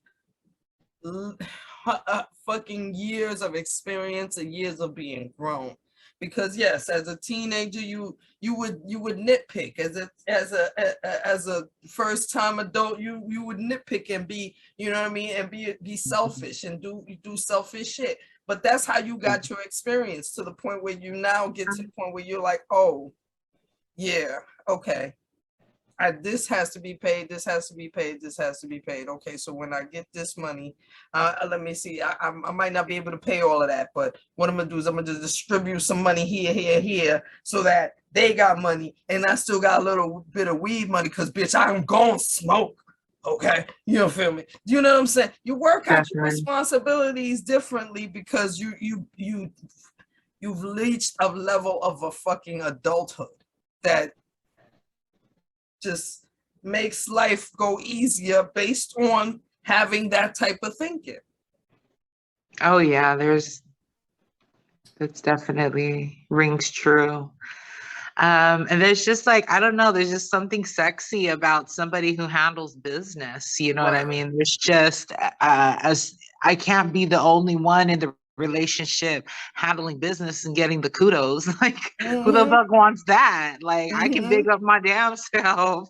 fucking years of experience and years of being grown. Because yes, as a teenager, you would nitpick. As a first time adult, you would nitpick and be, you know what I mean, and be selfish and do selfish shit. But that's how you got your experience to the point where you now get to the point where you're like, oh yeah, okay, this has to be paid, this has to be paid, this has to be paid. Okay, so when I get this money, let me see, I might not be able to pay all of that, but what I'm gonna do is I'm gonna just distribute some money here, so that they got money, and I still got a little bit of weed money, because bitch, I'm gonna smoke. Okay, you don't feel me? You know what I'm saying? You work out your Definitely. responsibilities differently because you've reached a level of a fucking adulthood that just makes life go easier based on having that type of thinking. Oh yeah, that's definitely rings true. And there's just like, I don't know, there's just something sexy about somebody who handles business. You know what I Right. mean? There's just, as I can't be the only one in the relationship handling business and getting the kudos. Like, who the Mm-hmm. fuck wants that? Like, I can Mm-hmm. big up my damn self.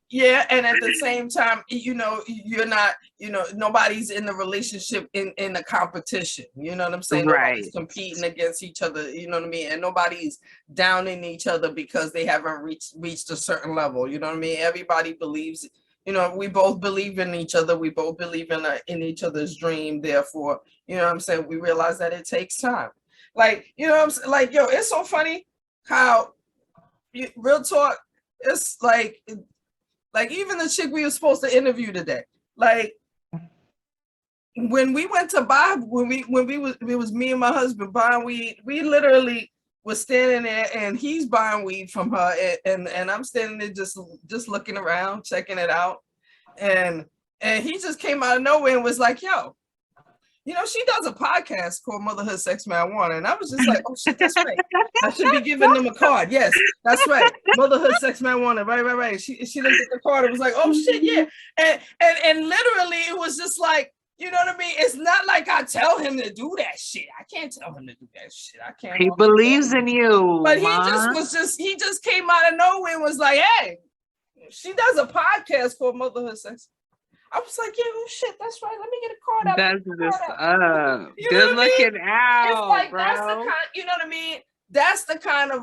Yeah, and at the same time, you know, you're not, you know, nobody's in the relationship in a competition. You know what I'm saying? Nobody's Right. competing against each other. You know what I mean? And nobody's downing each other because they haven't reached a certain level. You know what I mean? Everybody believes. You know, we both believe in each other. We both believe in each other's dream. Therefore, you know what I'm saying? We realize that it takes time. Like, you know what I'm saying? Like, yo, it's so funny how real talk. It's like even the chick we were supposed to interview today, like when we went to buy, it was me and my husband buying weed, we literally was standing there and he's buying weed from her, and I'm standing there just looking around, checking it out, and he just came out of nowhere and was like, yo, you know, she does a podcast called Motherhood, Sex, Marijuana. And I was just like, oh shit, that's right. I should be giving them a card. Yes, that's right. Motherhood, Sex, Marijuana. Right. She looked at the card and was like, oh shit, yeah. And literally it was just like, you know what I mean? It's not like I tell him to do that shit. I can't tell him to do that shit. I can't. He believes in you, But ma. he just came out of nowhere and was like, hey, she does a podcast called Motherhood, Sex. I was like, yeah, oh shit, that's right. Let me get a card out. That's just up. You know Good what I mean? looking It's out, like that's the bro. kind, you know what I mean? that's the kind of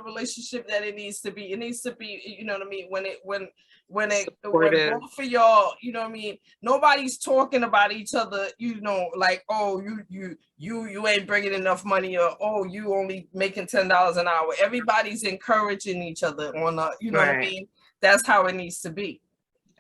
relationship that it needs to be. It needs to be, you know what I mean, when Supportive. both of y'all, you know what I mean, nobody's talking about each other, you know, like, oh, you ain't bringing enough money, or oh, you only making $10 an hour. Everybody's encouraging each other on a, you know what I Right. mean. That's how it needs to be.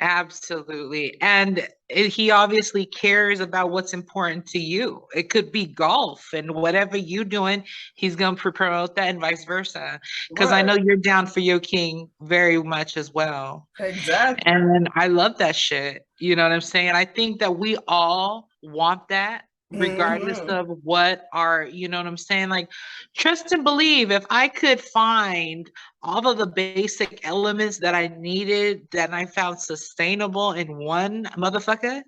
Absolutely. And he obviously cares about what's important to you. It could be golf, and whatever you doing, he's going to promote that, and vice versa. Because I Right. know you're down for your king very much as well. Exactly. And I love that shit. You know what I'm saying? I think that we all want that, regardless Mm-hmm. of what our, you know what I'm saying? Like, trust and believe. If I could find all of the basic elements that I needed, that I found sustainable in one motherfucker,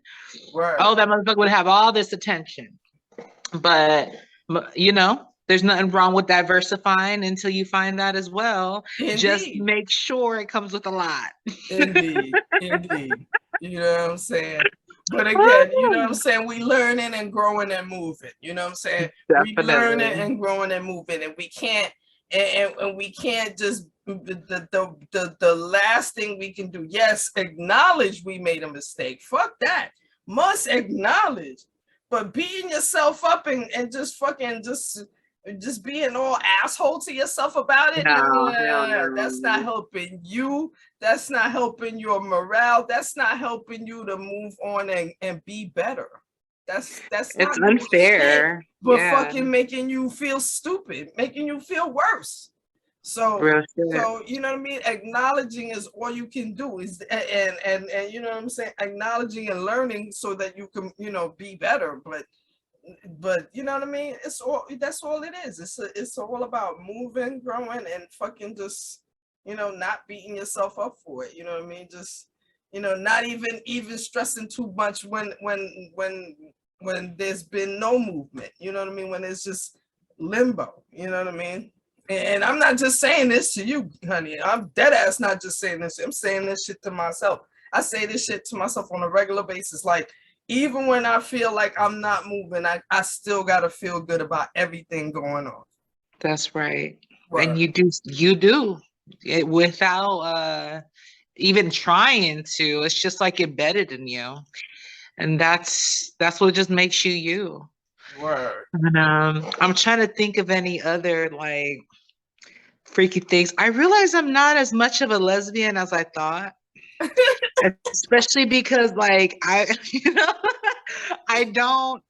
Right. oh, that motherfucker would have all this attention. But, you know, there's nothing wrong with diversifying until you find that as well. Just Indeed. make sure it comes with a lot. Indeed. Indeed. You know what I'm saying? But again, you know what I'm saying? We learning and growing and moving. You know what I'm saying? We learning Definitely. and growing and moving, and we can't, and we can't just, the last thing we can do. Yes, acknowledge we made a mistake. Fuck that. Must acknowledge. But beating yourself up and just fucking just being all asshole to yourself about it, No, hell nah, that's not no. helping you. That's not helping your morale. That's not helping you to move on and be better. That's It's not doing shit, unfair. but Yeah, fucking making you feel stupid, making you feel worse. So, real shit. you know what I mean? Acknowledging is all you can do, is, and you know what I'm saying? Acknowledging and learning so that you can, you know, be better. But you know what I mean? It's all, that's all it is. It's all about moving, growing, and fucking just, you know, not beating yourself up for it. You know what I mean? Just, you know, not even stressing too much when there's been no movement. You know what I mean? When it's just limbo. You know what I mean? And I'm not just saying this to you, honey. I'm dead ass not just saying this. I'm saying this shit to myself. I say this shit to myself on a regular basis. Like, even when I feel like I'm not moving, I still gotta feel good about everything going on. That's right. And Word. you do it without even trying to. It's just like embedded in you. And that's what just makes you you. Word. And I'm trying to think of any other like freaky things. I realize I'm not as much of a lesbian as I thought. Especially because like I you know I don't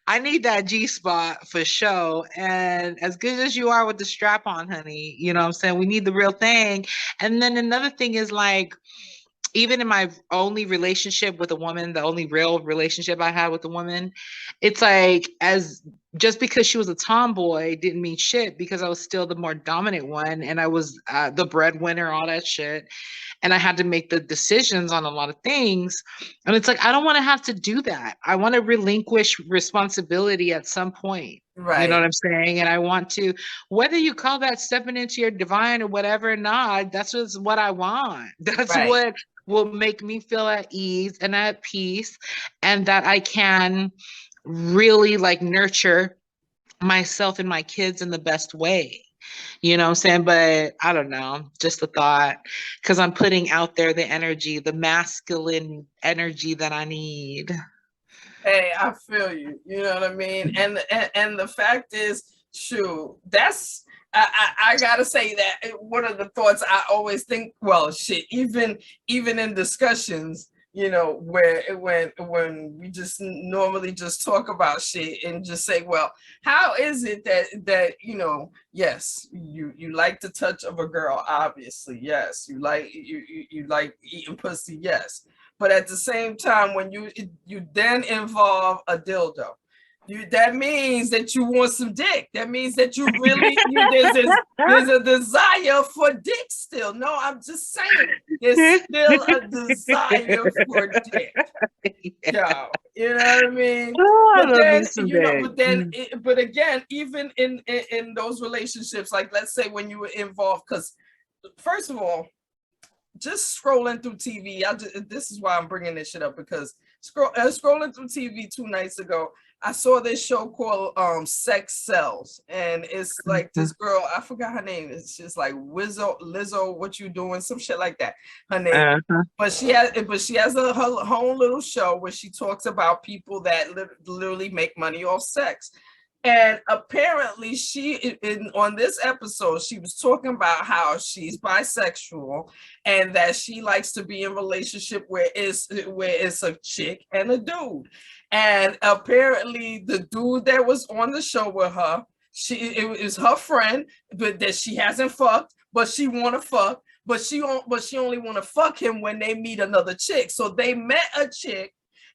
I need that G spot for sure. And as good as you are with the strap on, honey, you know what I'm saying? We need the real thing. And then another thing is like, even in my only relationship with a woman, the only real relationship I had with a woman, it's like, as just because she was a tomboy didn't mean shit, because I was still the more dominant one, and I was the breadwinner, all that shit. And I had to make the decisions on a lot of things. And it's like, I don't want to have to do that. I want to relinquish responsibility at some point. You know Right. what I'm saying? And I want to, whether you call that stepping into your divine or whatever or not, that's just what I want. That's Right. what will make me feel at ease and at peace, and that I can really like nurture myself and my kids in the best way. You know what I'm saying? But I don't know, just a thought, because I'm putting out there the energy, the masculine energy that I need. Hey, I feel you. You know what I mean? And the fact is, shoot, that's, I gotta say that one of the thoughts I always think, well, shit, even in discussions, you know, where when we just normally just talk about shit and just say, well, how is it that you know, yes, you like the touch of a girl, obviously, yes, you like eating pussy, yes, but at the same time, when you then involve a dildo, that means that you want some dick. That means that you really, there's a desire for dick still. No, I'm just saying, there's still a desire for dick. Yeah, you know what I mean? Oh, I But love me then, some you know, dick. but again, even in those relationships, like let's say when you were involved, because first of all, just scrolling through TV. This is why I'm bringing this shit up, because scrolling through TV 2 nights ago, I saw this show called Sex Cells, and it's like this girl, I forgot her name. It's just like Lizzo, what you doing? Some shit like that. Her name. Uh-huh. But she has her own little show where she talks about people that literally make money off sex. And apparently on this episode, she was talking about how she's bisexual and that she likes to be in relationship where it's a chick and a dude. And apparently the dude that was on the show with her, it was her friend, but that she hasn't fucked, but she want to fuck, but she only want to fuck him when they meet another chick. So they met a chick,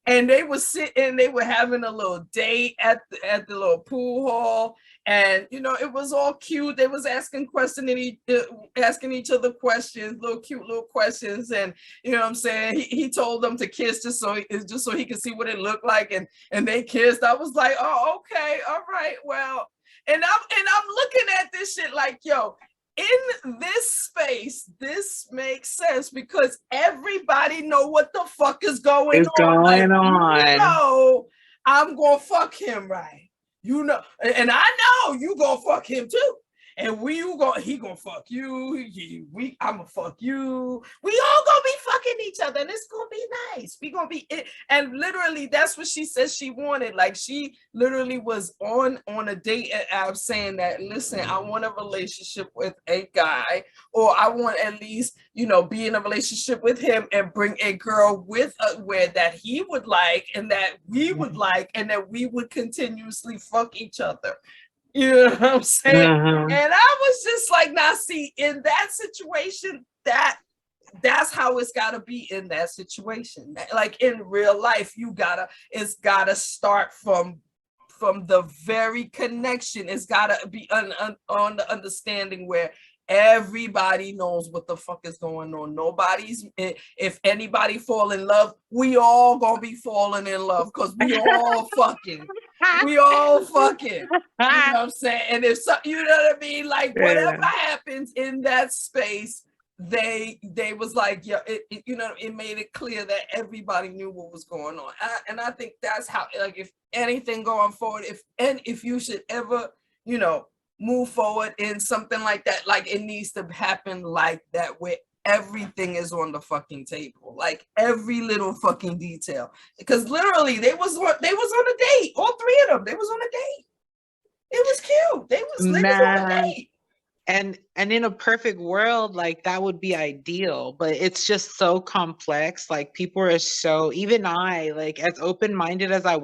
and they were sitting, they were having a little date at the little pool hall, and it was all cute. They was asking each other questions, cute little questions, and you know what I'm saying. He told them to kiss just so he could see what it looked like, and they kissed. I was like, oh, okay, all right, well, and I'm looking at this shit like, yo. In this space, this makes sense because everybody know what the fuck is going on. I'm gonna fuck him, right? And I know you gonna fuck him too. And he gonna fuck you. I'm gonna fuck you. We all gonna be fucking each other, and it's gonna be nice. We gonna be it. And literally, that's what she says she wanted. Like, she literally was on a date app saying that, listen, I want a relationship with a guy, or I want at least, be in a relationship with him and bring a girl with where that he would like and that we would like, and that we would continuously fuck each other. You know what I'm saying? Mm-hmm. And I was just like, now see, in that situation, that's how it's gotta be in that situation. Like in real life, it's gotta start from the very connection. It's gotta be on the understanding where everybody knows what the fuck is going on. If anybody fall in love, we all gonna be falling in love because we all fucking. We all fucking, you know what I'm saying? And if you know what I mean? Like, whatever happens in that space, they was like, yeah, it made it clear that everybody knew what was going on. And I think that's how, like, if anything going forward, if you should ever, move forward in something like that, like, it needs to happen like that, where everything is on the fucking table, like every little fucking detail. Because literally, they was on a date. All three of them, they was on a date. It was cute. They was on a date. And in a perfect world, like, that would be ideal, but it's just so complex. Like, people are so, even I, like, as open-minded as I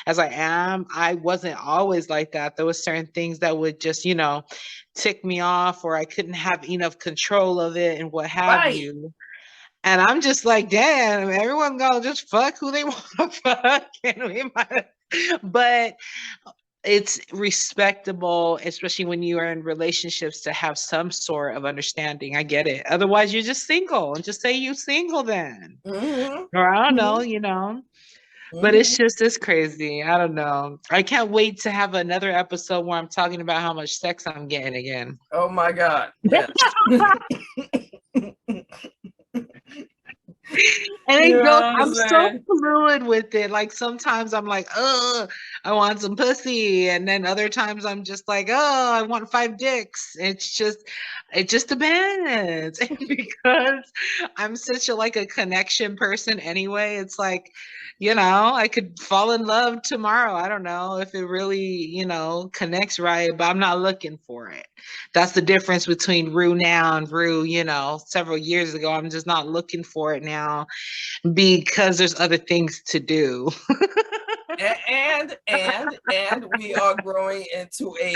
am, I wasn't always like that. There was certain things that would just, tick me off, or I couldn't have enough control of it and what have you. And I'm just like, damn, everyone gonna just fuck who they want to fuck. But it's respectable, especially when you are in relationships, to have some sort of understanding. I get it. Otherwise, you're just single, and just say you single then. Mm-hmm. Or I don't know, Mm-hmm. But it's crazy. I don't know. I can't wait to have another episode where I'm talking about how much sex I'm getting again. Oh my God. Yes. And it goes, I'm so fluid with it. Like, sometimes I'm like, oh, I want some pussy. And then other times I'm just like, oh, I want 5 dicks. It just depends. And because I'm such a connection person anyway, it's like, I could fall in love tomorrow. I don't know if it really, connects right, but I'm not looking for it. That's the difference between Rue now and Rue, several years ago. I'm just not looking for it now because there's other things to do. and we are growing into a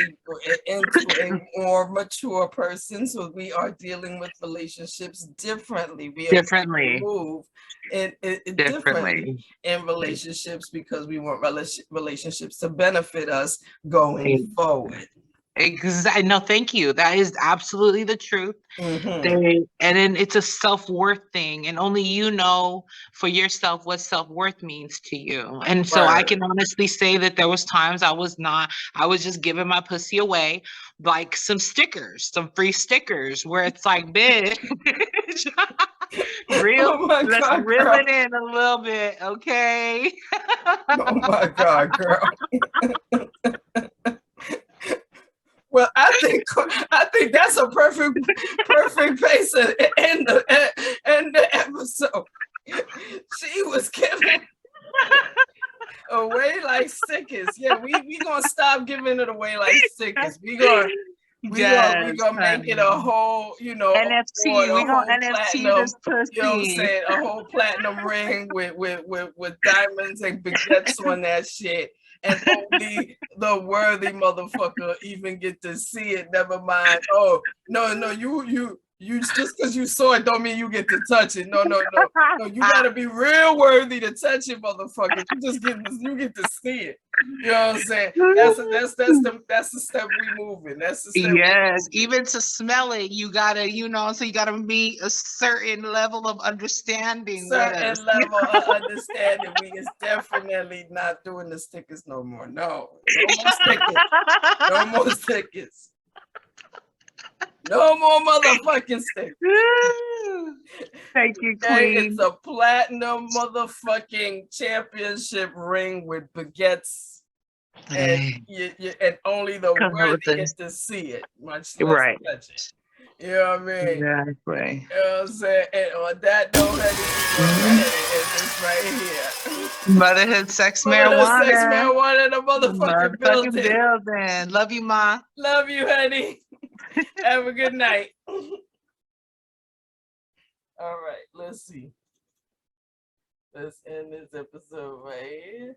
more mature person, so we are dealing with relationships differently. We are move differently in relationships because we want relationships to benefit us going forward. Exactly. No, thank you. That is absolutely the truth. Mm-hmm. And then it's a self-worth thing, and only you know for yourself what self-worth means to you. And so I can honestly say that there was times I was just giving my pussy away, like some free stickers, where it's like, bitch, Real, Oh my let's God, reel girl. it in a little bit, okay? Oh my God, girl. Well, I think that's a perfect pace to end the episode. She was giving away like stickers. Yeah, we gonna stop giving it away like stickers. We gonna Yes, make it honey. a whole, award, NFT, a we gonna whole NFT platinum. this You know what I'm pussy. saying? A whole platinum ring with diamonds and baguettes on that shit. And only the worthy motherfucker even get to see it. Never mind. Oh, no, you just because you saw it don't mean you get to touch it. No, you gotta be real worthy to touch it, motherfucker. You get to see it. You know what I'm saying? That's the step we moving. That's the step. Yes, even to smell it, you gotta, so you gotta meet a certain level of understanding with us. Certain level of understanding. We is definitely not doing the stickers no more. No more stickers. No more stickers. No more motherfucking stickers. Thank you, Okay, Queen. it's a platinum motherfucking championship ring with baguettes, and and only the worthy get to see it, much less Right. touch it. You know what I mean? Exactly. You know what I'm saying? And on that note, honey, it's right here. Motherhood, sex, Motherhood, sex, marijuana. marijuana in the motherfucking building. Building. Love you, Ma. Love you, honey. Have a good night. All right, let's see. Let's end this episode right here.